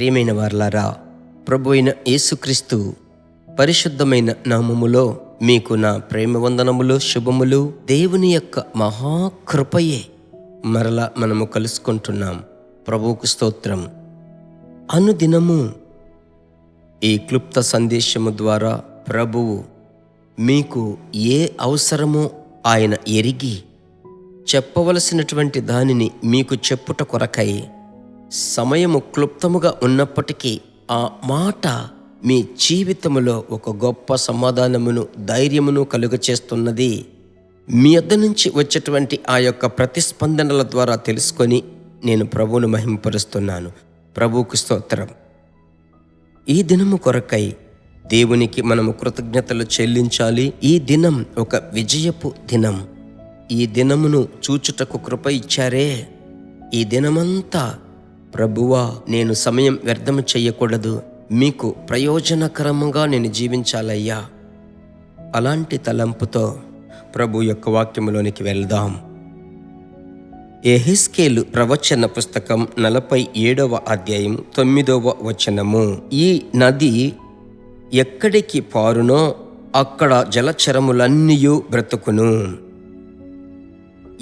ప్రియమైన వారలారా, ప్రభు అయిన యేసుక్రీస్తు పరిశుద్ధమైన నామములో మీకు నా ప్రేమ వందనములు, శుభములు. దేవుని యొక్క మహాకృపయే మరలా మనము కలుసుకుంటున్నాం. ప్రభువుకు స్తోత్రం. అనుదినము ఈ క్లుప్త సందేశము ద్వారా ప్రభువు మీకు ఏ అవసరమో ఆయన ఎరిగి చెప్పవలసినటువంటి దానిని మీకు చెప్పుట కొరకై సమయము క్లుప్తముగా ఉన్నప్పటికీ ఆ మాట మీ జీవితములో ఒక గొప్ప సమాధానమును, ధైర్యమును కలుగచేస్తున్నది. మీ వద్ద నుంచి వచ్చేటువంటి ఆ యొక్క ప్రతిస్పందనల ద్వారా తెలుసుకొని నేను ప్రభువును మహింపరుస్తున్నాను. ప్రభువుకు స్తోత్రం. ఈ దినము కొరకై దేవునికి మనము కృతజ్ఞతలు చెల్లించాలి. ఈ దినం ఒక విజయపు దినం. ఈ దినమును చూచుటకు కృప ఇచ్చారే. ఈ దినమంతా ప్రభువా, నేను సమయం వ్యర్థము చెయ్యకూడదు, మీకు ప్రయోజనకరముగా నేను జీవించాలయ్యా. అలాంటి తలంపుతో ప్రభు యొక్క వాక్యములోనికి వెళ్దాం. యెహెజ్కేలు ప్రవచన పుస్తకం 47వ అధ్యాయం 9వ వచనము. ఈ నది ఎక్కడికి పారునో అక్కడ జలచరములన్నీయు బ్రతుకును.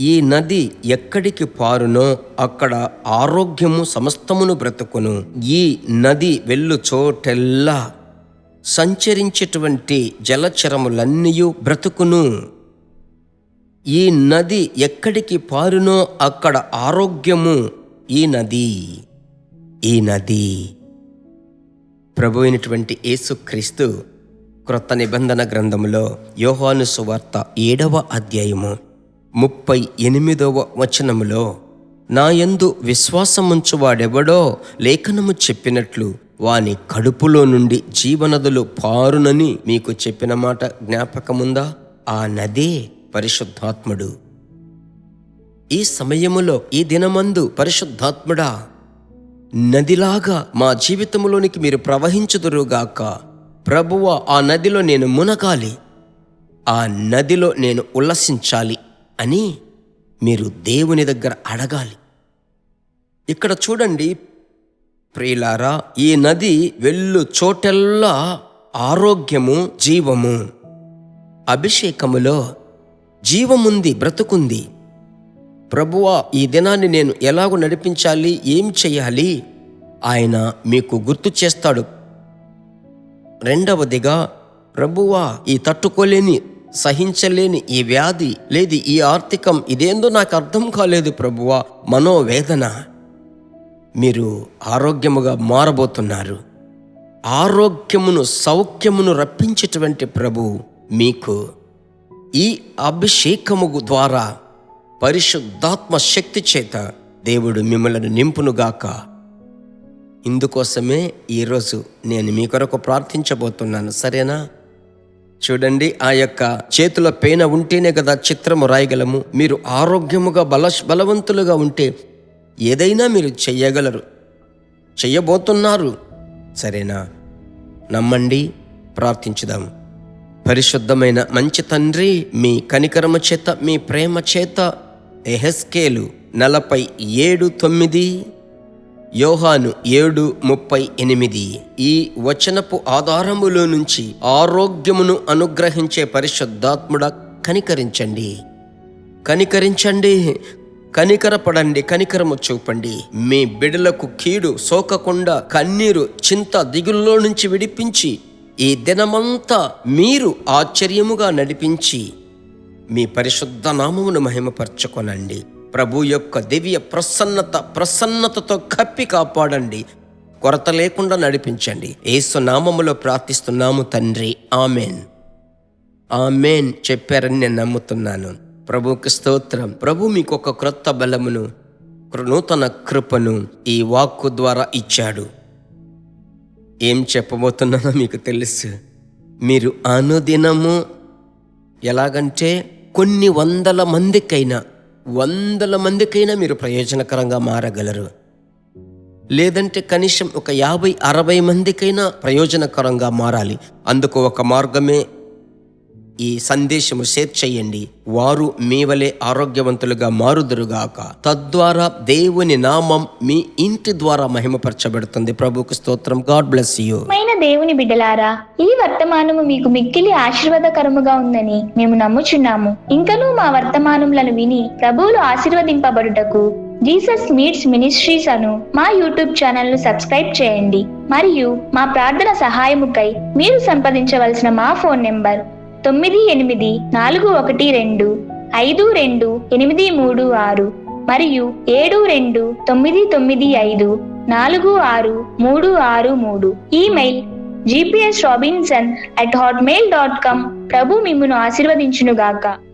ఈ నది ఎక్కడికి పారునో అక్కడ ఆరోగ్యము సమస్తమును బ్రతుకును. ఈ నది వెళ్ళు చోటెల్లా సంచరించేటువంటి జలచరములన్నీయు బ్రతుకును. ఈ నది ఎక్కడికి పారునో అక్కడ ఆరోగ్యము. ఈ నది ప్రభు అయినటువంటి యేసుక్రీస్తు క్రొత్త నిబంధన గ్రంథములో యోహాను సువార్త 7వ అధ్యాయము 38వ వచనములో, నా యందు విశ్వాసముంచువాడెవడో లేఖనము చెప్పినట్లు వాని కడుపులో నుండి జీవనదులు పారునని మీకు చెప్పిన మాట జ్ఞాపకముందా? ఆ నదే పరిశుద్ధాత్ముడు. ఈ సమయములో, ఈ దినమందు పరిశుద్ధాత్ముడా, నదిలాగా మా జీవితంలోనికి మీరు ప్రవహించుదురుగాక. ప్రభువా, ఆ నదిలో నేను మునగాలి, ఆ నదిలో నేను ఉల్లసించాలి అని మీరు దేవుని దగ్గర అడగాలి. ఇక్కడ చూడండి ప్రియులారా, ఈ నది వెళ్ళు చోటెల్లా ఆరోగ్యము, జీవము. అభిషేకములో జీవముంది, బ్రతుకుంది. ప్రభువా, ఈ దినాన్ని నేను ఎలాగో నడిపించాలి, ఏం చెయ్యాలి ఆయన మీకు గుర్తు చేస్తాడు. రెండవదిగా, ప్రభువా, ఈ తట్టుకోలేని, సహించలేని ఈ వ్యాధి లేదు, ఈ ఆర్థికం, ఇదేందో నాకు అర్థం కాలేదు ప్రభువా, మనోవేదన, మీరు ఆరోగ్యముగా మారబోతున్నారు. ఆరోగ్యమును, సౌఖ్యమును రప్పించేటువంటి ప్రభు మీకు ఈ అభిషేకము ద్వారా పరిశుద్ధాత్మ శక్తి చేత దేవుడు మిమ్మల్ని నింపునుగాక. ఇందుకోసమే ఈరోజు నేను మీ కొరకు ప్రార్థించబోతున్నాను. సరేనా? చూడండి, ఆ యొక్క చేతుల పేన ఉంటేనే కదా చిత్రము రాయగలము. మీరు ఆరోగ్యముగా బలవంతులుగా ఉంటే ఏదైనా మీరు చెయ్యగలరు, చెయ్యబోతున్నారు. సరేనా? నమ్మండి, ప్రార్థించుదాం. పరిశుద్ధమైన మంచి తండ్రి, మీ కనికరము చేత, మీ ప్రేమ చేత యెహెజ్కేలు 47:9, యోహాను 7:38 ఈ వచనపు ఆధారములో నుంచి ఆరోగ్యమును అనుగ్రహించే పరిశుద్ధాత్ముడ కనికరించండి, కనికరపడండి, కనికరము చూపండి. మీ బిడ్డలకు కీడు సోకకుండా కన్నీరు, చింత, దిగుల్లో నుంచి విడిపించి ఈ దినమంతా మీరు ఆశ్చర్యముగా నడిపించి మీ పరిశుద్ధ నామమును మహిమపరచుకొనండి. ప్రభు యొక్క దివ్య ప్రసన్నతతో కప్పి కాపాడండి, కొరత లేకుండా నడిపించండి. యేసు నామములో ప్రార్థిస్తున్నాము తండ్రి, ఆమెన్. ఆమెన్ చెప్పారని నేను నమ్ముతున్నాను. ప్రభువుకి స్తోత్రం. ప్రభు మీకు ఒక క్రొత్త బలమును, నూతన కృపను ఈ వాక్కు ద్వారా ఇచ్చాడు. ఏం చెప్పబోతున్నానో మీకు తెలుసు. మీరు అనుదినము ఎలాగంటే కొన్ని వందల మందికైనా మీరు ప్రయోజనకరంగా మారగలరు. లేదంటే కనీసం ఒక 50-60 మందికైనా ప్రయోజనకరంగా మారాలి. అందుకు ఒక మార్గమే ఈ సందేశము షేర్ చేయండి. వారు మీ వలె ఆరోగ్యవంతులుగా మారుదురుగాక. తద్వారా దేవుని నామం మీ ఇంటి ద్వారా మహిమపరచబడుతుంది. ప్రభువుకు స్తోత్రం. God bless you. దేవుని బిడ్డలారా, ఈ వర్తమానము మీకు మిక్కిలి ఆశీర్వాదకరముగా ఉందని మేము నమ్ముచున్నాము. ఇంకనూ మా వర్తమానములను విని ప్రభువులు ఆశీర్వదింపబడుటకు జీసస్ మీట్స్ మినిస్ట్రీస్ అను మా యూట్యూబ్ ఛానల్ ను సబ్స్క్రైబ్ చేయండి. మరియు మా ప్రార్థన సహాయముకై మీరు సంప్రదించవలసిన మా ఫోన్ నెంబర్ 9841425286 మరియు 7299546363. Email gpsrobinson@hotmail.com. ప్రభు మిమ్మును ఆశీర్వదించునుగాక.